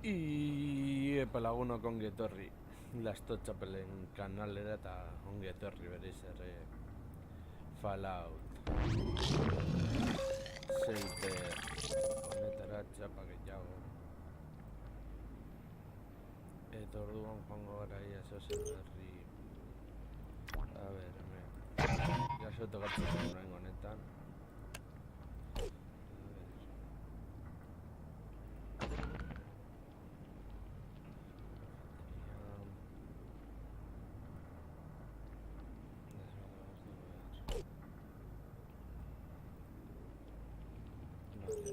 Epa lagunok ongi etorri Lasto Txapelen kanalera eta ongi etorri berriz ere Fallout Shelter honetara txapa gehiago eta orduan joango gara ia zozen berri. A ber, hemen jaso tokatzen duen honetan.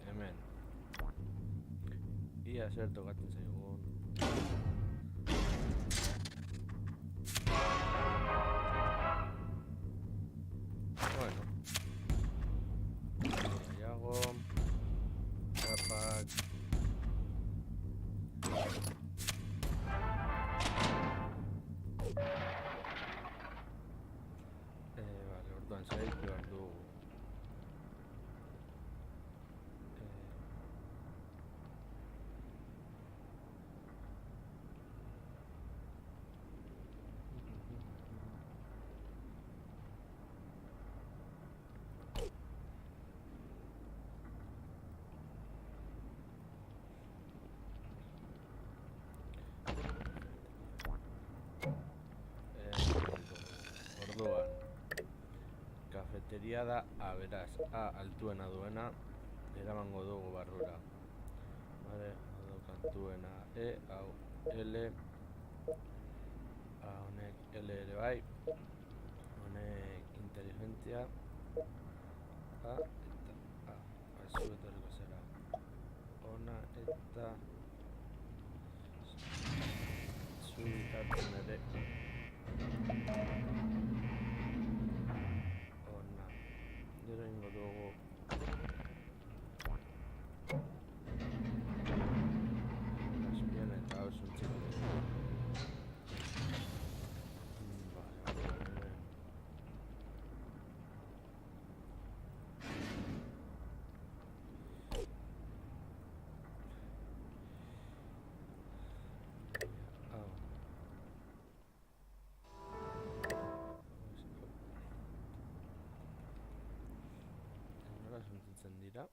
Hemen ia zer tokatzen zaigun. Bueno gehiago kapak vale, orduan zaitu behar dugu orduan kafeteria da beraz A altuena duena eramango dugu barrura. Vale, edo kantuena hau L honek L ere bai, honek inteligentzia eta zu etorriko zera ona eta zu ikartzen ere ona. Gero ingo dugu azpian eta hau zuntziko dugu. Suntzen dira.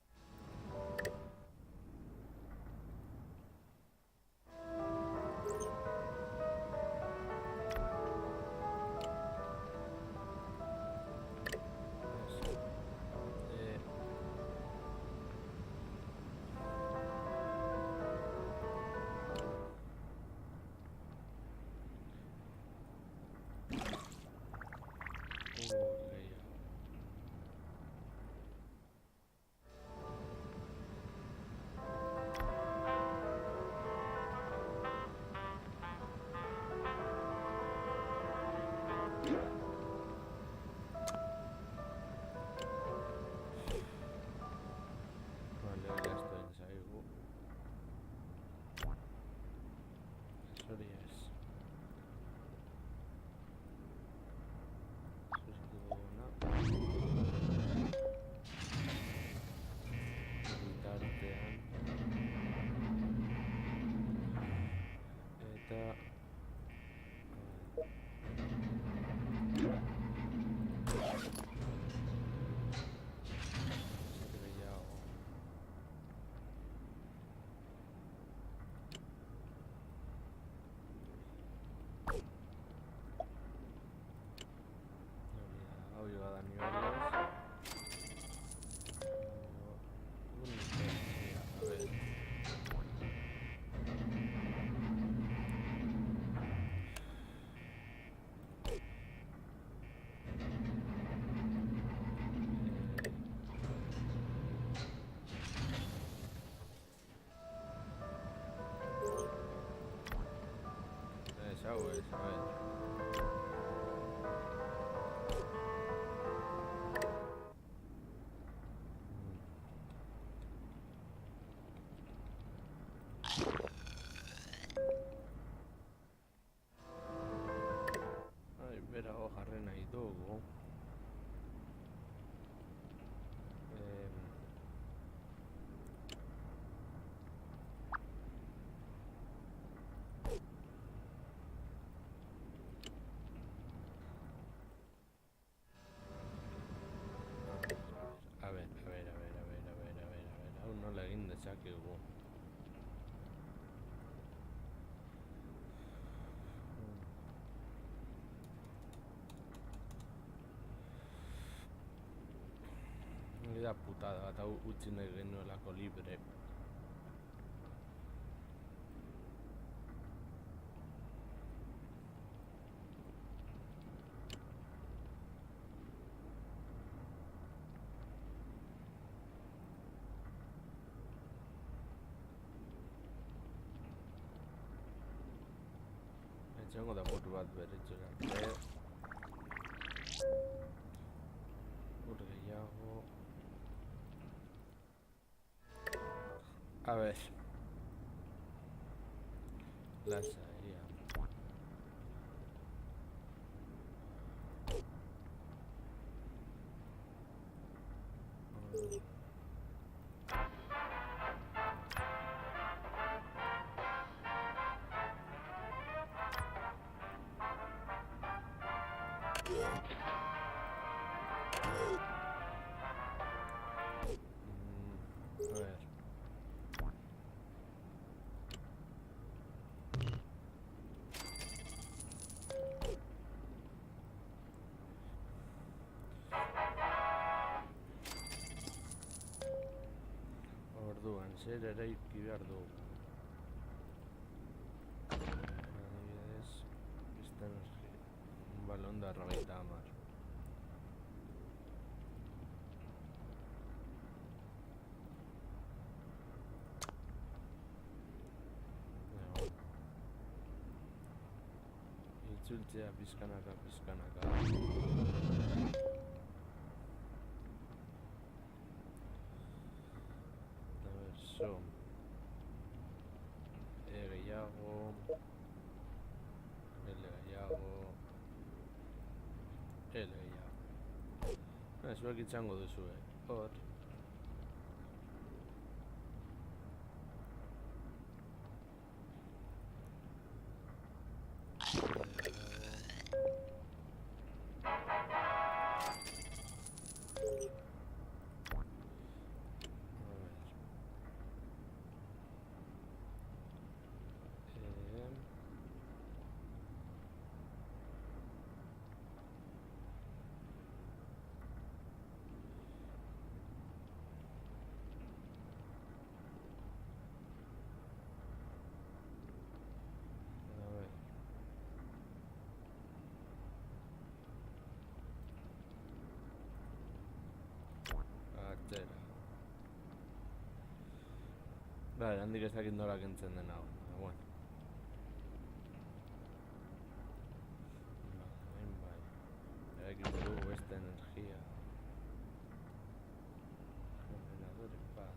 Berago jarri nahi dugu. da putada bat hau utzi nahi genuelako libre. Etxango da botu bat beretzera. Ur gehiago. A ver. Lasa, ya. A ver. Orduan, zer eraiki behar dugu. Adibidez, pizten un balón de 50 hamar. Itzultzea pizkanaka. A ver, so. Gehiago. Gehiago. Zuek itxango duzue. Hor. Vale, handik ez dakit nola kentzen den hau. Bueno. Bai. Erakin dugu beste energia. Ordenadore bat.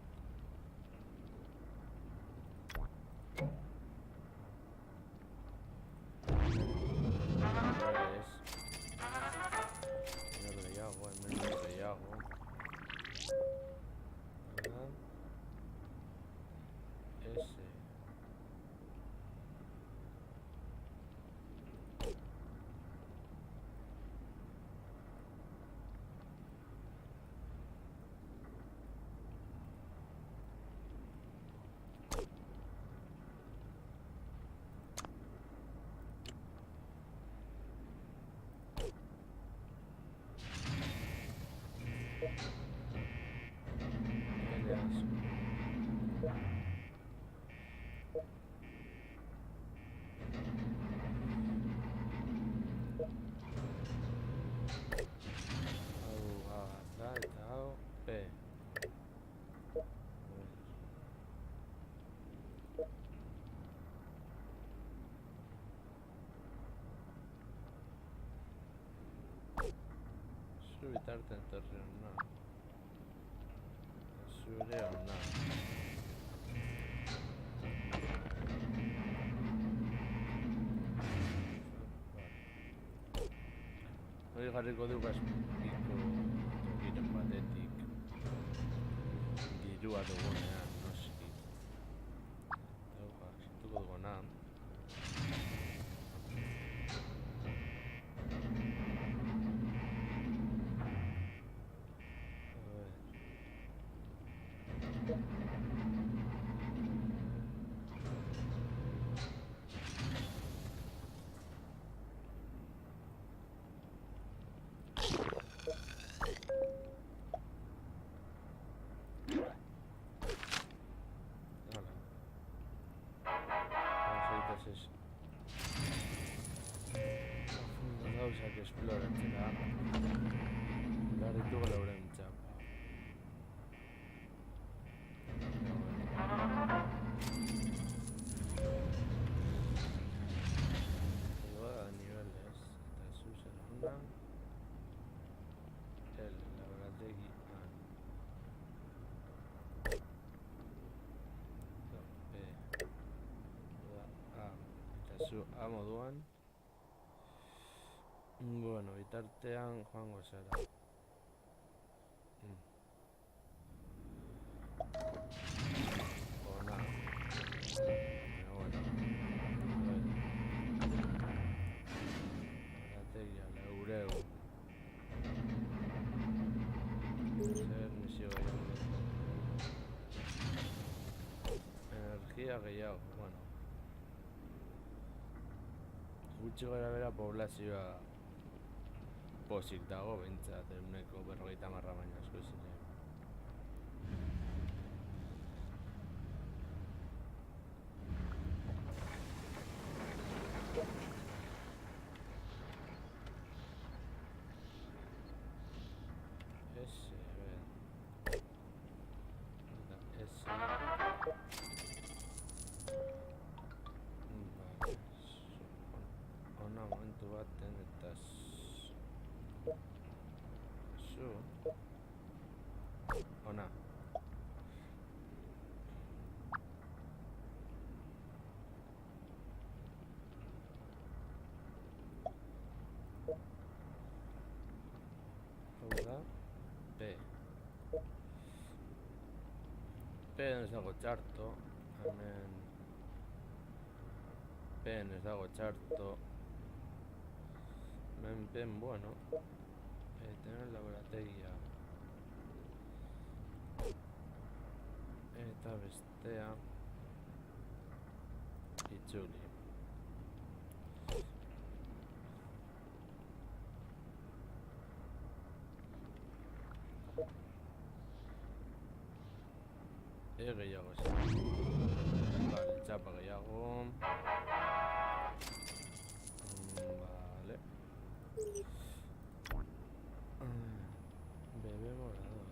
Gehiago. Ese. Bitarten etorri hona. Zure hona. Hori jarriko dugu azpiko tokiren batetik. Dirua dugunean, noski. Zintuko duguna. esploratzera. Behar ditugu lauren txapa. Igual de niveles. Eta zu zer hona. El laborategi han. B. A. Eta zu A moduan. Bueno, bitartean joango zara. Ona. Baina, bueno. Laborategia, laureu. Zer misio gehiago. Energia gehiago, bueno. Gutxi gara bera poblazioa pozik dago, behintzat, eguneko 50 baina asko ziren. Ona momentu baten eta zu ona hau da B ez dago txarto hemen ez dago txarto hemen bueno tener laborategia eta bestea itzuli gehiago zen vale, txapa gehiago vale bebé morado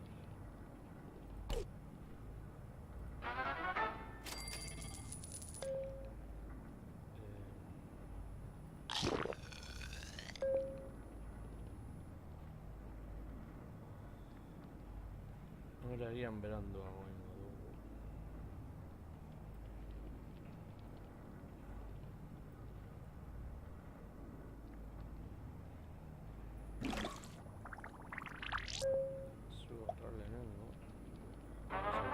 ahora agian beranduago ingo dugu su horrale nengo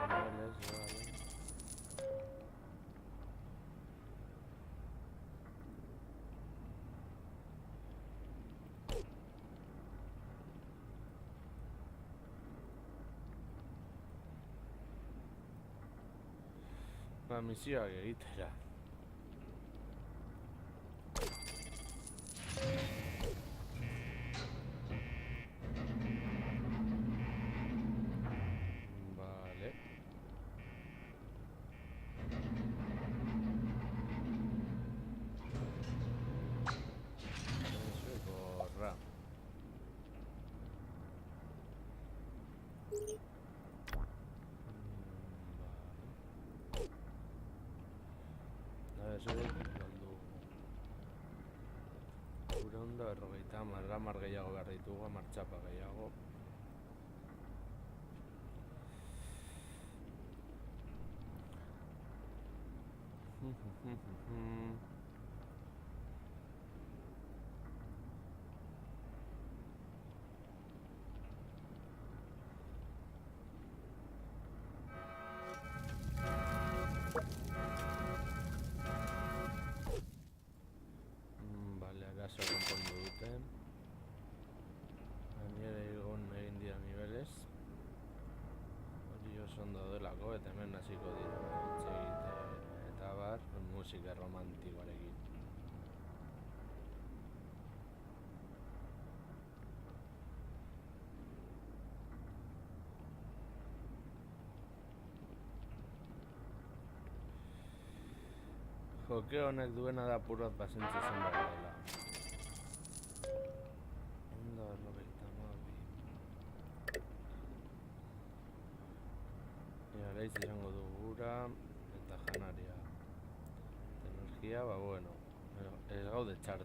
niveles vale misioak egitera vale eso borra Urondo errogeita hamar gehiago behar ditugu, 10 txapa gehiago. Arazo konpondu dute. Gainera egin dira niveles. Hori oso ondo delako eta hemen hasiko dira hitz egiten eta bar musika romantikoarekin. Joke honek duena da apur bat pazientzia izan behar dela. egia, ba bueno, ez gaude txarto.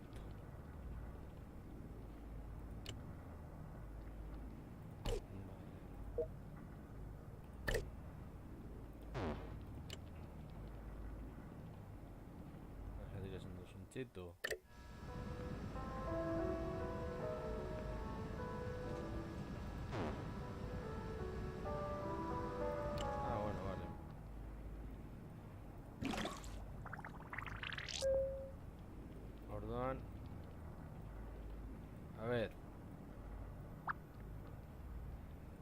Jatik esan duzun txitu. Bueno, vale. Orduan. A ver.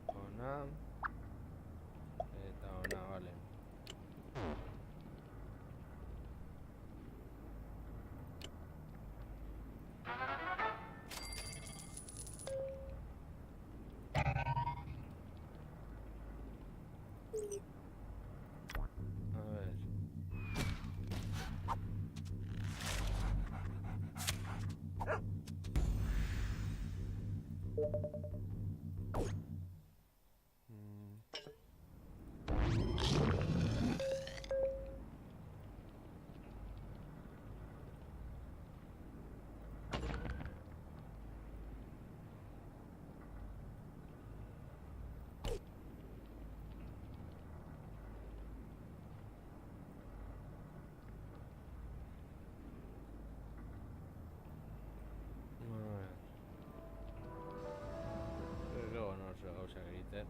Ona. Eta ona, vale. A ver. Gauzak egiten.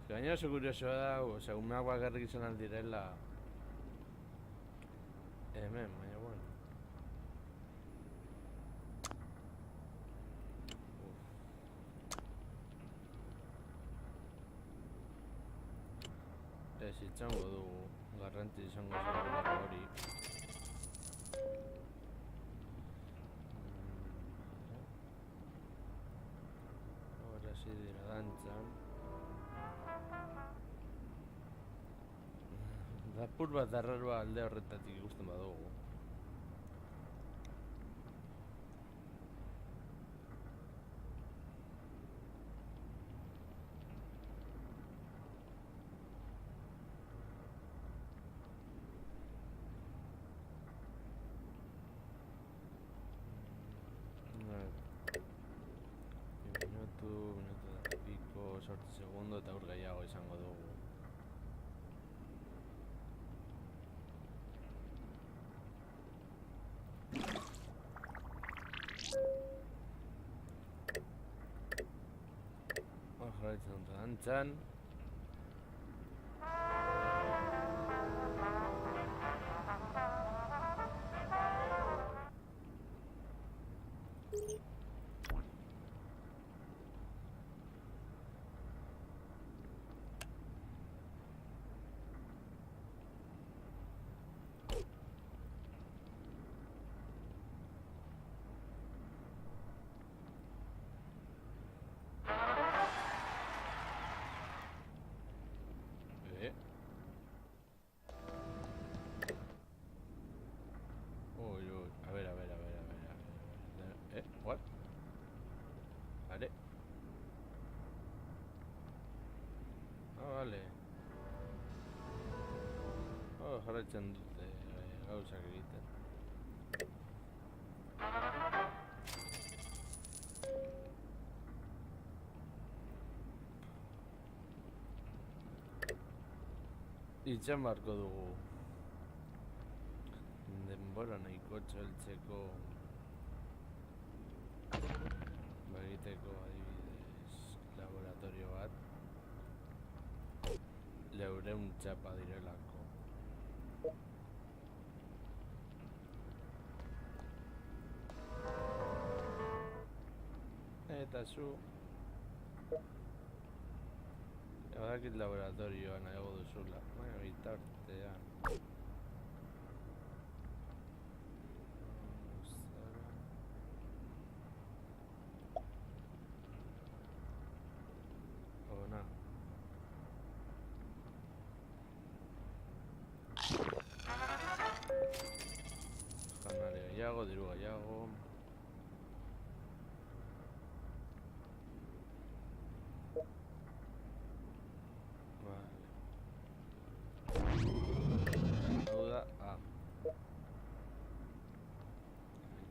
Gainera oso kuriosoa da, umeak bakarrik izan aldirela hemen, baina bueno. Ez itxango dugu, garrantzi izango zen hori. Hasi dira dantzan. Apur bat arraroa alde horretatik ikusten badugu. Minutu eta piko, 8 segundo eta ur gehiago izango dugu. Jarraitzen dut dantzan. What? Vale. Vale. Jarraitzen dute gauzak egiten. Itxan barko dugu. Denbora nahiko txeltzeko. Egiteko adibidez laboratorio bat. Leureun txapa direlako. Eta zu badakit laboratorioan nahiago duzula, baina bitartean gehiago, diru gehiago. Vale.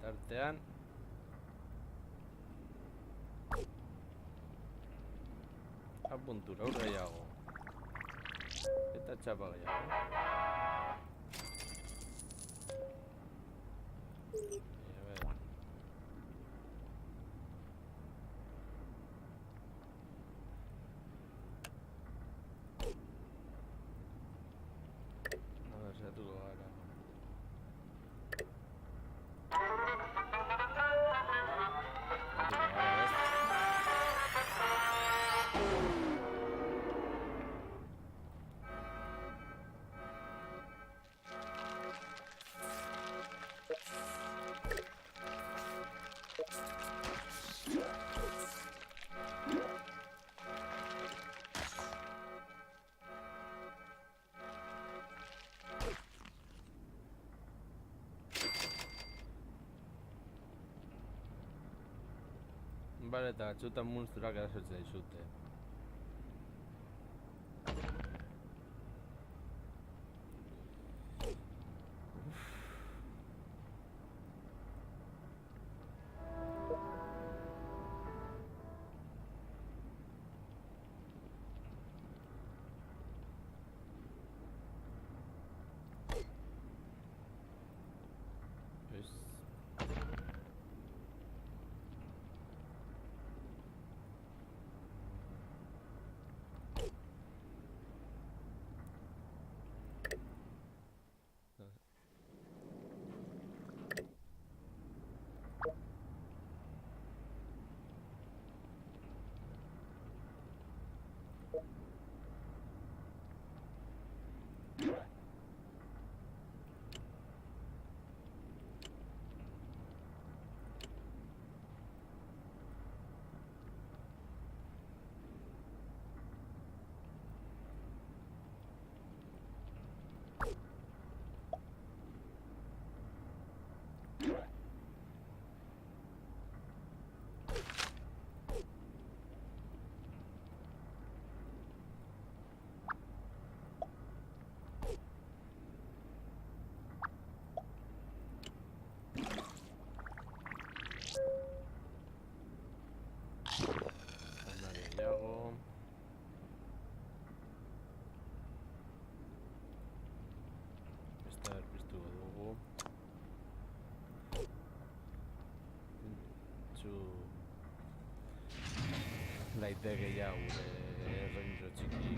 artean apuntura gehiago eta txapa gehiago. Bale, eta atxutan monstruak erasotzen dizute. Gehiago. Beste berpiztuko dugu. Daiteke ja gure errentxo txiki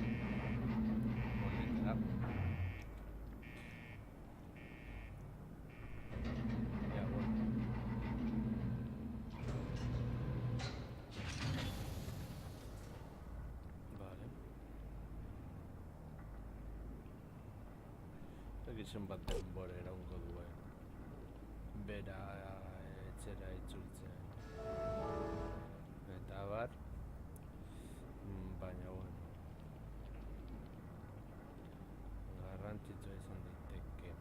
honetara. Ja, bueno. Vale. Egitzen bat denbora eraungo duen. Bera etxera itzultzen. Eta bar. Baina, bueno, garrantzitsua izan daiteke.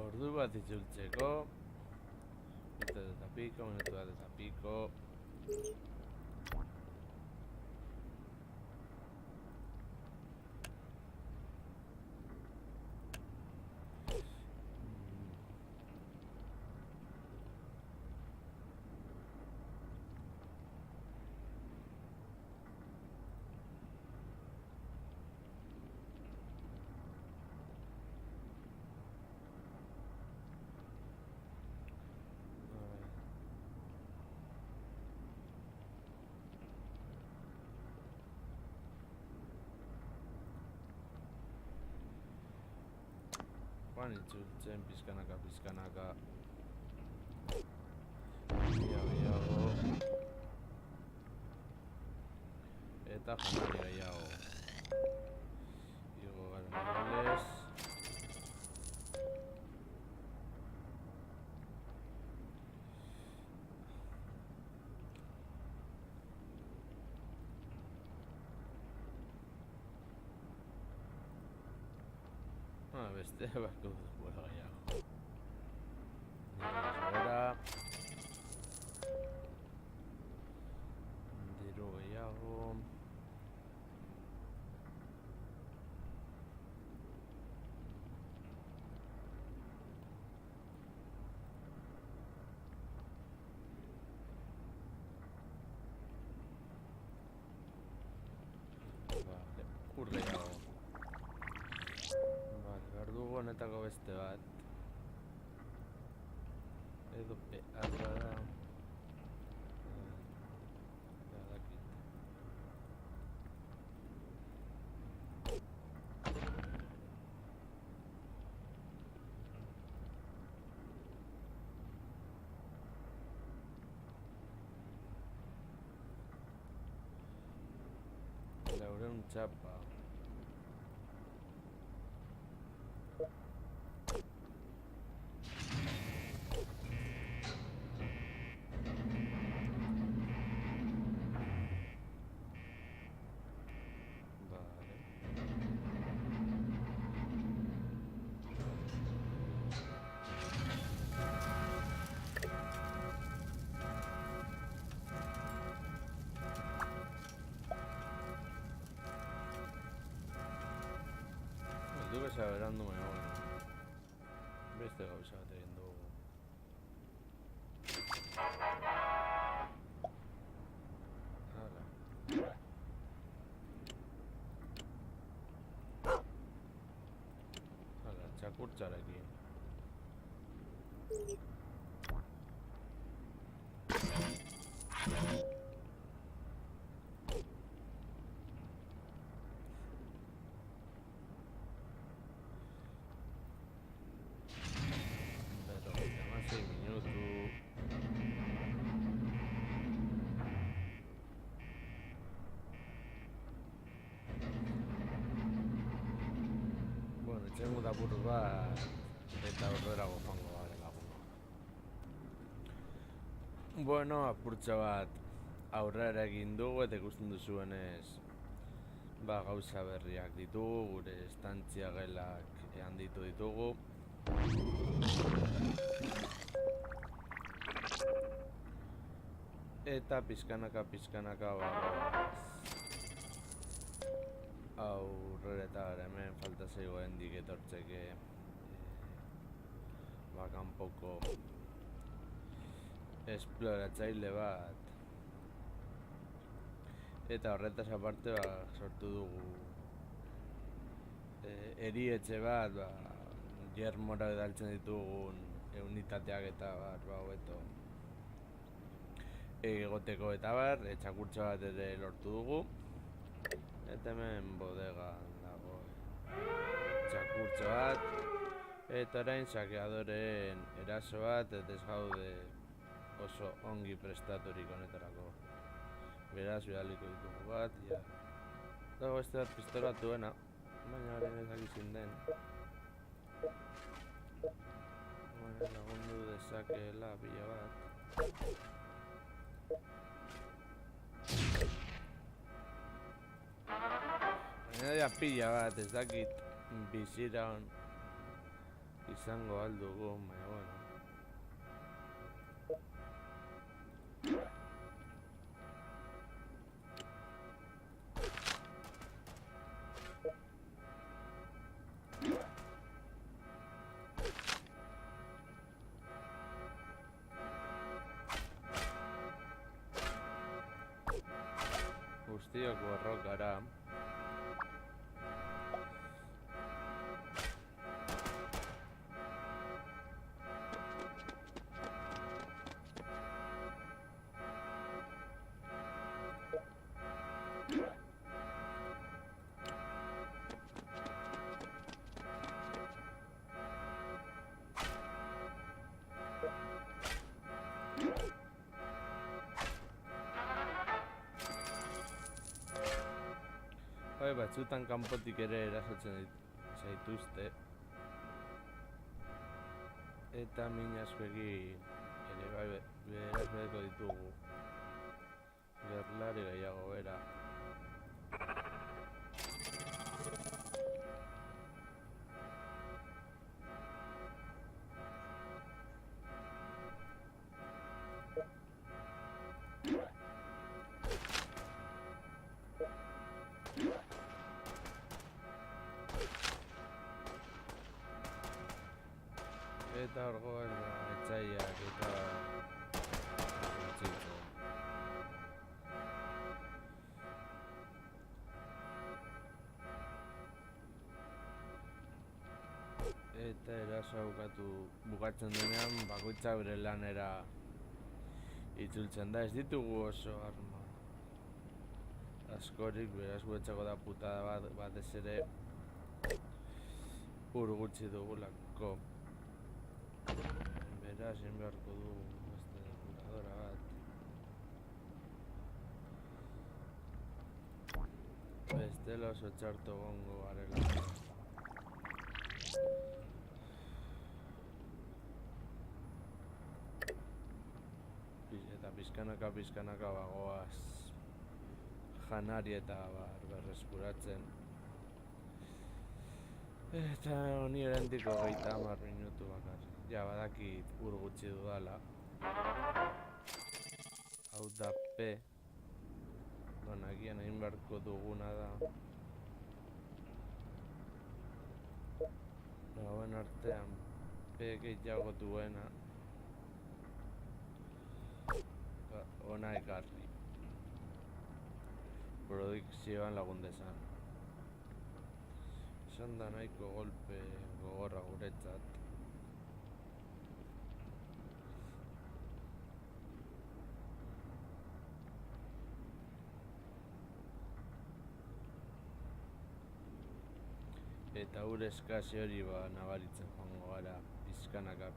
Ordu bat itzultzeko. Minutu eta piko, minutu bat eta piko. joan itzultzen pizkanaka gehiago eta janari gehiago igo garen nivelez beste barko duela gehiago nivelez diru gehiago ur gehiago dugu honetako beste bat edo beharra da badakit laurehun txapa dugu esa berandu bueno. Beste gauza bat egin dugu hala txakurtxarekin Zengu da buruz bat eta horrelago joango garen lagunok. Bueno, apurtxo bat aurrera egin dugu eta ikusten duzuenez gauza berriak ditugu, gure estantzia gelak handitu ditugu. Eta pizkanaka aurrera eta hemen falta zaigu hendik etortzeke kanpoko esploratzaile bat eta horretaz aparte sortu dugu erietxe bat germora edaltzen ditugun unitateak eta hobeto egoteko eta txakurtxa bat ere lortu dugu. Eta hemen bodega dago txakurtxa bat eta orain sakeadoren eraso bat eta ez gaude oso ongi prestaturik honetarako. Beraz, bidaliko ditugu bat dago beste bat pistolatuena baina orain ez dakizin den lagundu dezakeela pila bat baina pila bat ez dakit bizira izango aldugu, baina bueno guztiok borrokara batzutan kanpotik ere erasotzen zaituzte. Eta min askoegi ere bai beraz beheko ditugu. Gerlari gehiago bera. Eta orgoaz etxaiak eta txitzo. Eta eraso bukatzen denean bakoitza bere lanera itzultzen da. Ez ditugu oso arma askorik, beraz guretzako da putada batez ere ur gutxi dugulako. Beraz, egin beharko dugu beste depuradora bat. Bestela oso txarto gongo garela. Eta pizkanaka bagoaz janari eta berreskuratzen. Eta honi erantiko 30 minutu bakar. Ja, badakit ur gutxi dudala. Hau da P. Agian egin beharko duguna da. Hauen artean P gehiago duena. Ona ekarri. Produkzioan lagun dezan. Esan da nahiko golpe gogorra guretzat. Eta ur eskasi hori nabaritzen joango gara, pizkanaka.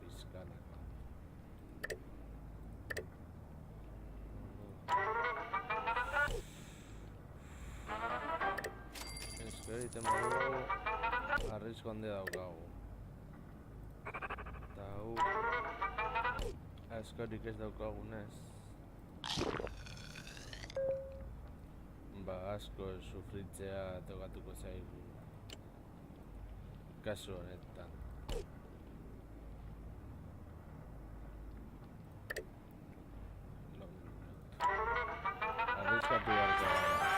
Esko egiten badugu, arrisko handi daukagu. Eta hau, askorik ez daukagunez. Asko sufritzea tokatuko zaigu. Kasu honetan. Arriskatu beharko gara.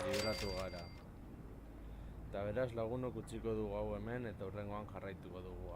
Libratu gara. Eta beraz lagunok utziko dugu hau hemen eta hurrengoan jarraituko dugu.